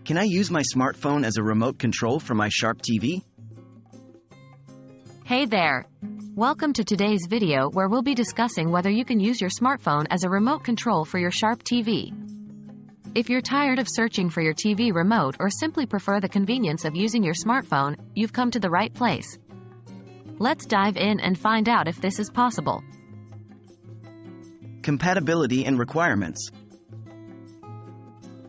Can I use my smartphone as a remote control for my Sharp TV? Hey there! Welcome to today's video where we'll be discussing whether you can use your smartphone as a remote control for your Sharp TV. If you're tired of searching for your TV remote or simply prefer the convenience of using your smartphone, you've come to the right place. Let's dive in and find out if this is possible. Compatibility and requirements.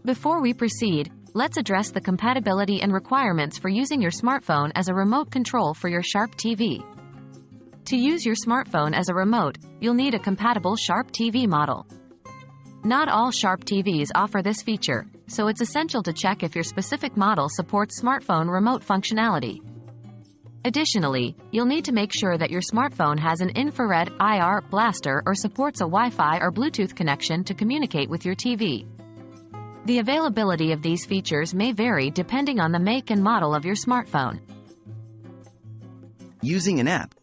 Before we proceed, let's address the compatibility and requirements for using your smartphone as a remote control for your Sharp TV. To use your smartphone as a remote, you'll need a compatible Sharp TV model. Not all Sharp TVs offer this feature, so it's essential to check if your specific model supports smartphone remote functionality. Additionally, you'll need to make sure that your smartphone has an infrared IR blaster or supports a Wi-Fi or Bluetooth connection to communicate with your TV. The availability of these features may vary depending on the make and model of your smartphone. Using an app.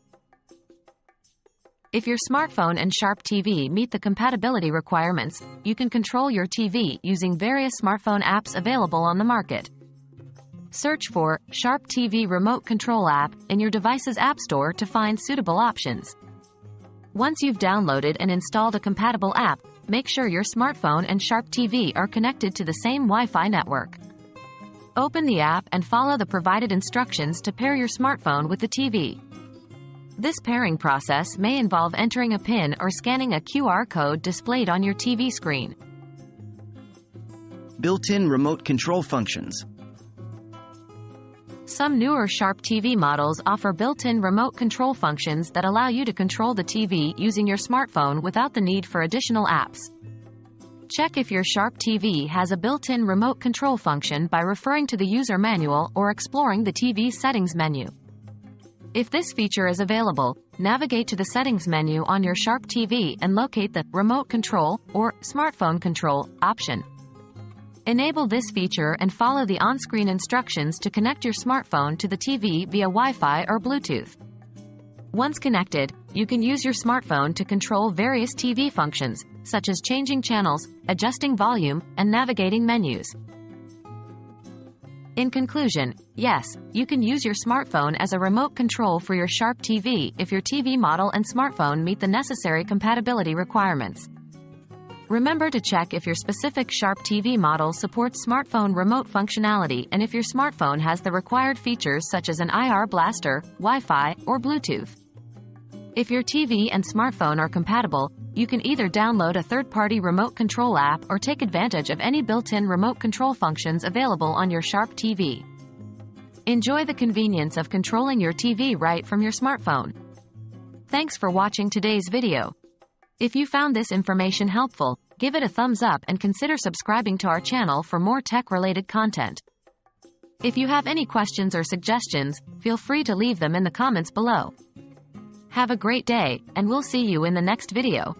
If your smartphone and Sharp TV meet the compatibility requirements, you can control your TV using various smartphone apps available on the market. Search for Sharp TV Remote Control app in your device's app store to find suitable options. Once you've downloaded and installed a compatible app, make sure your smartphone and Sharp TV are connected to the same Wi-Fi network. Open the app and follow the provided instructions to pair your smartphone with the TV. This pairing process may involve entering a PIN or scanning a QR code displayed on your TV screen. Built-in remote control functions. Some newer Sharp TV models offer built-in remote control functions that allow you to control the TV using your smartphone without the need for additional apps. Check if your Sharp TV has a built-in remote control function by referring to the user manual or exploring the TV's settings menu. If this feature is available, navigate to the settings menu on your Sharp TV and locate the Remote Control or Smartphone Control option. Enable this feature and follow the on-screen instructions to connect your smartphone to the TV via Wi-Fi or Bluetooth. Once connected, you can use your smartphone to control various TV functions, such as changing channels, adjusting volume, and navigating menus. In conclusion, yes, you can use your smartphone as a remote control for your Sharp TV if your TV model and smartphone meet the necessary compatibility requirements. Remember to check if your specific Sharp TV model supports smartphone remote functionality and if your smartphone has the required features such as an IR blaster, Wi-Fi, or Bluetooth. If your TV and smartphone are compatible, you can either download a third-party remote control app or take advantage of any built-in remote control functions available on your Sharp TV. Enjoy the convenience of controlling your TV right from your smartphone. Thanks for watching today's video. If you found this information helpful, give it a thumbs up and consider subscribing to our channel for more tech-related content. If you have any questions or suggestions, feel free to leave them in the comments below. Have a great day, and we'll see you in the next video.